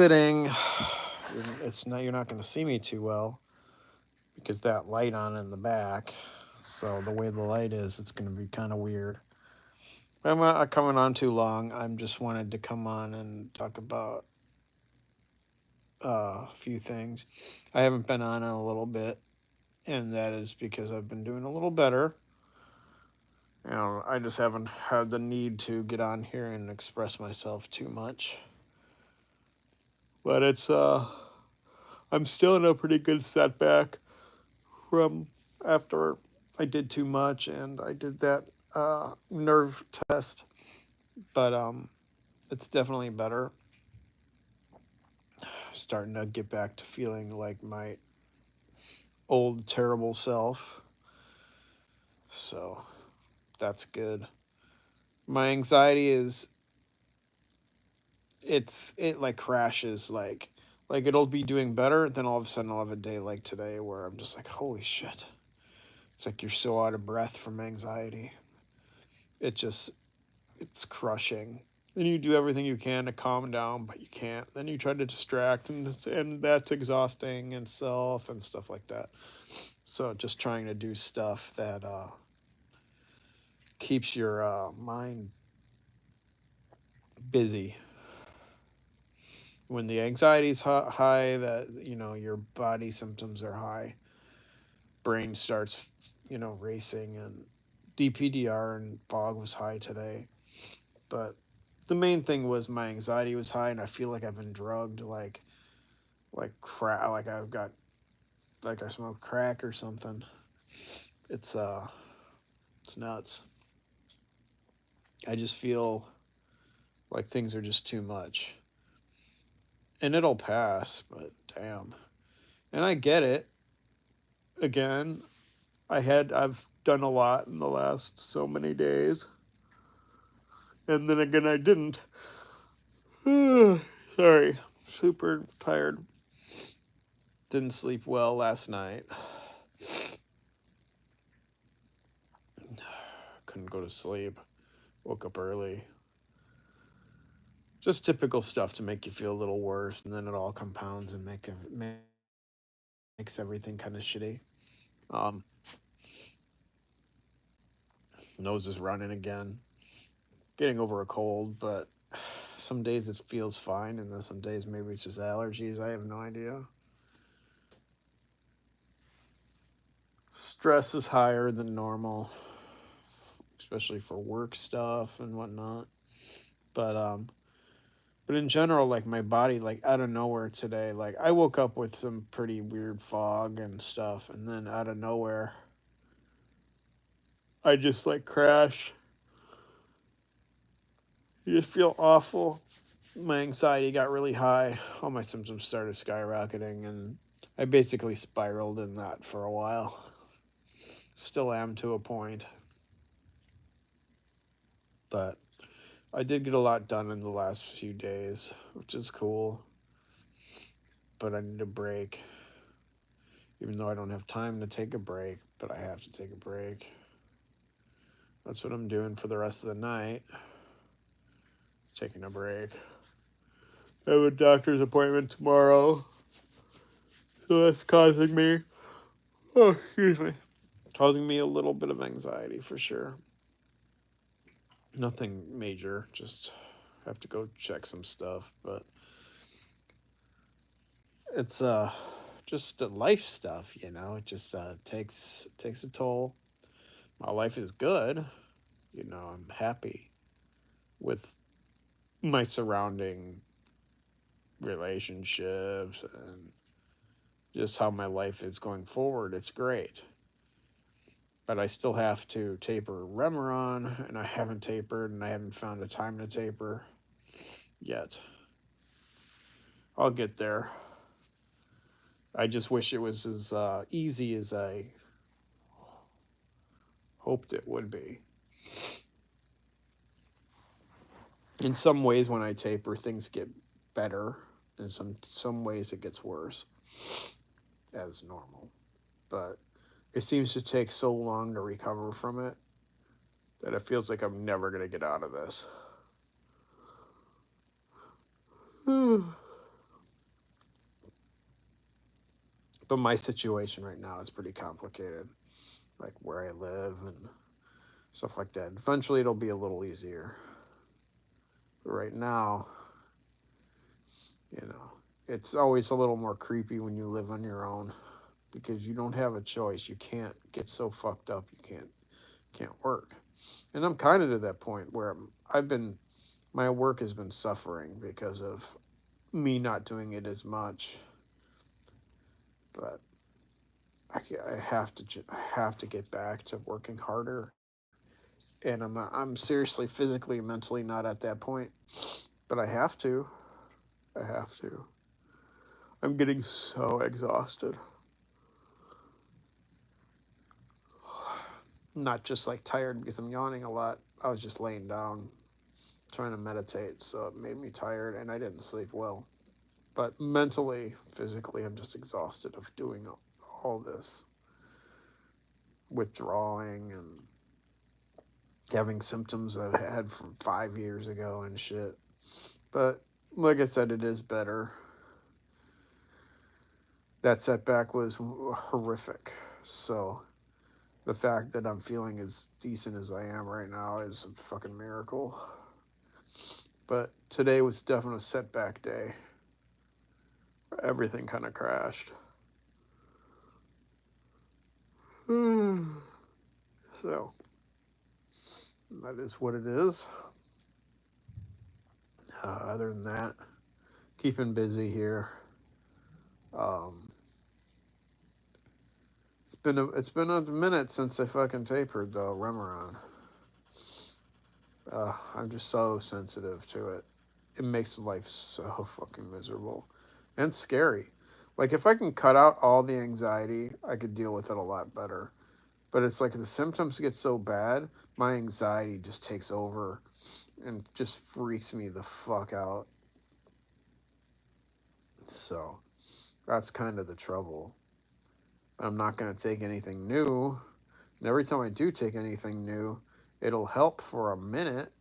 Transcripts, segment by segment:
sitting, you're not going to see me too well because that light on in the back. So the way the light is, it's going to be kind of weird. I'm not coming on too long. I'm just wanted to come on and talk about a few things. I haven't been on in a little bit, and that is because I've been doing a little better. I just haven't had the need to get on here and express myself too much. But I'm still in a pretty good setback from after I did too much and I did that nerve test. But it's definitely better. Starting to get back to feeling like my old terrible self. So that's good. My anxiety is it like crashes like it'll be doing better, then all of a sudden I'll have a day like today where I'm just like, holy shit. It's like you're so out of breath from anxiety. It just it's crushing. And you do everything you can to calm down, but you can't. Then you try to distract, and that's exhausting and self and stuff like that. So just trying to do stuff that keeps your mind busy. When the anxiety's high, that your body symptoms are high, brain starts racing, and DPDR and fog was high today. But the main thing was my anxiety was high, and I feel like I've been drugged, like crack, like I've got like I smoked crack or something. It's it's nuts. I just feel like things are just too much. And it'll pass, but damn. And I get it. Again, I've done a lot in the last so many days. And then again I didn't. Sorry. Super tired. Didn't sleep well last night. Couldn't go to sleep. Woke up early. Just typical stuff to make you feel a little worse, and then it all compounds and makes everything kind of shitty. Um, Nose is running again. Getting over a cold, but some days it feels fine, and then some days maybe it's just allergies. I have no idea. Stress is higher than normal, especially for work stuff and whatnot. But but in general, like my body, like out of nowhere today, like I woke up with some pretty weird fog and stuff, and then out of nowhere, I just like crashed. You just feel awful. My anxiety got really high. All my symptoms started skyrocketing, and I basically spiraled in that for a while. Still am to a point, but I did get a lot done in the last few days, which is cool. But I need a break, even though I don't have time to take a break, but I have to take a break. That's what I'm doing for the rest of the night. Taking a break. I have a doctor's appointment tomorrow, so that's causing me, oh, excuse me, causing me a little bit of anxiety for sure. Nothing major, just have to go check some stuff, but it's just life stuff, It just takes a toll. My life is good, I'm happy with my surrounding relationships and just how my life is going forward. It's great. But I still have to taper Remeron, and I haven't tapered, and I haven't found a time to taper yet. I'll get there. I just wish it was as easy as I hoped it would be. In some ways, when I taper, things get better. In some ways, it gets worse, as normal. But it seems to take so long to recover from it that it feels like I'm never going to get out of this. But my situation right now is pretty complicated, like where I live and stuff like that. Eventually, it'll be a little easier. But right now, you know, it's always a little more creepy when you live on your own because you don't have a choice. You can't get so fucked up. You can't work. And I'm kind of to that point where I've been my work has been suffering because of me not doing it as much. But I have to get back to working harder. And I'm seriously physically and mentally not at that point, but I have to. I have to. I'm getting so exhausted. Not just like tired because I'm yawning a lot. I was just laying down trying to meditate, so it made me tired and I didn't sleep well. But mentally, physically, I'm just exhausted of doing all this withdrawing and having symptoms that I had from 5 years ago and shit. But like I said, it is better. That setback was horrific. So the fact that I'm feeling as decent as I am right now is a fucking miracle. But today was definitely a setback day. Everything kind of crashed. So that is what it is. Other than that, keeping busy here. Um, it's been a minute since I fucking tapered though Remeron. I'm just so sensitive to it. It makes life so fucking miserable and scary. Like if I can cut out all the anxiety, I could deal with it a lot better. But it's like the symptoms get so bad, my anxiety just takes over and just freaks me the fuck out. So that's kind of the trouble. I'm not going to take anything new. And every time I do take anything new, it'll help for a minute.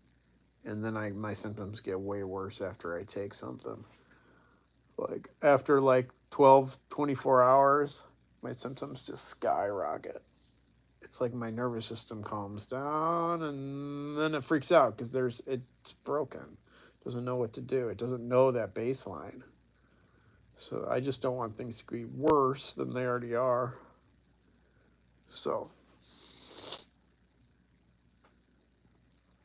And then my symptoms get way worse after I take something. Like after like 12, 24 hours, my symptoms just skyrocket. It's like my nervous system calms down and then it freaks out because it's broken. It doesn't know what to do. It doesn't know that baseline. So I just don't want things to be worse than they already are. So,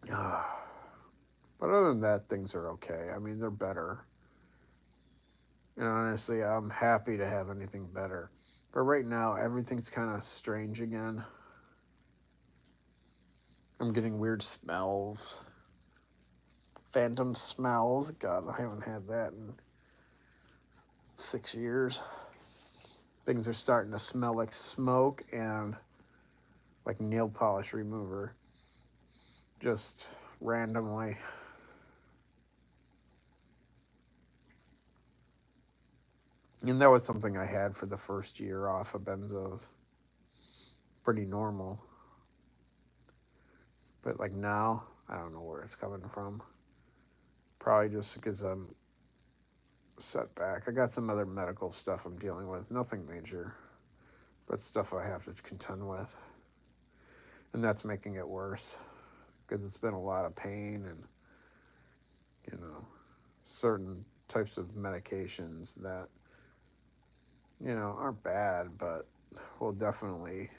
but other than that, things are okay. I mean, they're better. And honestly, I'm happy to have anything better. But right now, everything's kind of strange again. I'm getting weird smells. Phantom smells. God, I haven't had that in 6 years. Things are starting to smell like smoke and like nail polish remover. Just randomly. And that was something I had for the first year off of benzos. Pretty normal. But like now, I don't know where it's coming from. Probably just because I'm set back. I got some other medical stuff I'm dealing with. Nothing major, but stuff I have to contend with. And that's making it worse because it's been a lot of pain and, certain types of medications that, aren't bad, but will definitely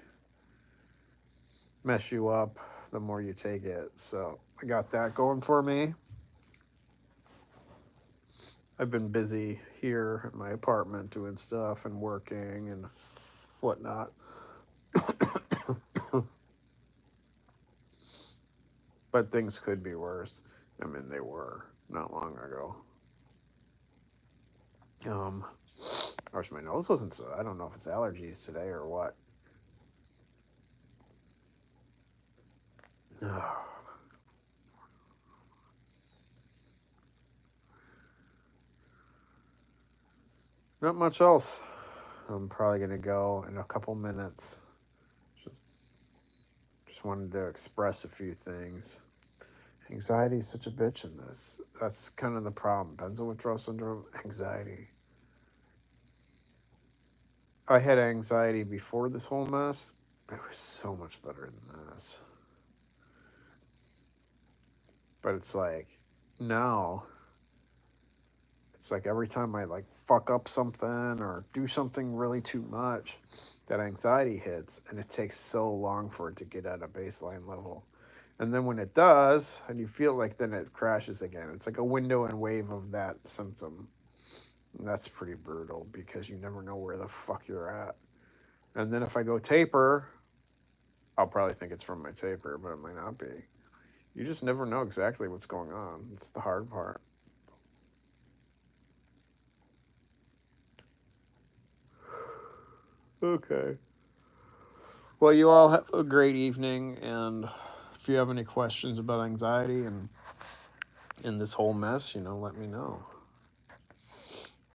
mess you up the more you take it. So I got that going for me. I've been busy here in my apartment doing stuff and working and whatnot. But things could be worse. I mean, they were not long ago. I wish my nose wasn't so. I don't know if it's allergies today or what. Not much else. I'm probably going to go in a couple minutes. Just wanted to express a few things. Anxiety is such a bitch in this. That's kind of the problem. Benzo withdrawal syndrome, anxiety. I had anxiety before this whole mess, but it was so much better than this. But it's like now it's like every time I like fuck up something or do something really too much, that anxiety hits and it takes so long for it to get at a baseline level. And then when it does, and you feel like then it crashes again. It's like a window and wave of that symptom. And that's pretty brutal because you never know where the fuck you're at. And then if I go taper, I'll probably think it's from my taper, but it might not be. You just never know exactly what's going on. It's the hard part. Okay. Well, you all have a great evening, and if you have any questions about anxiety and in this whole mess, let me know.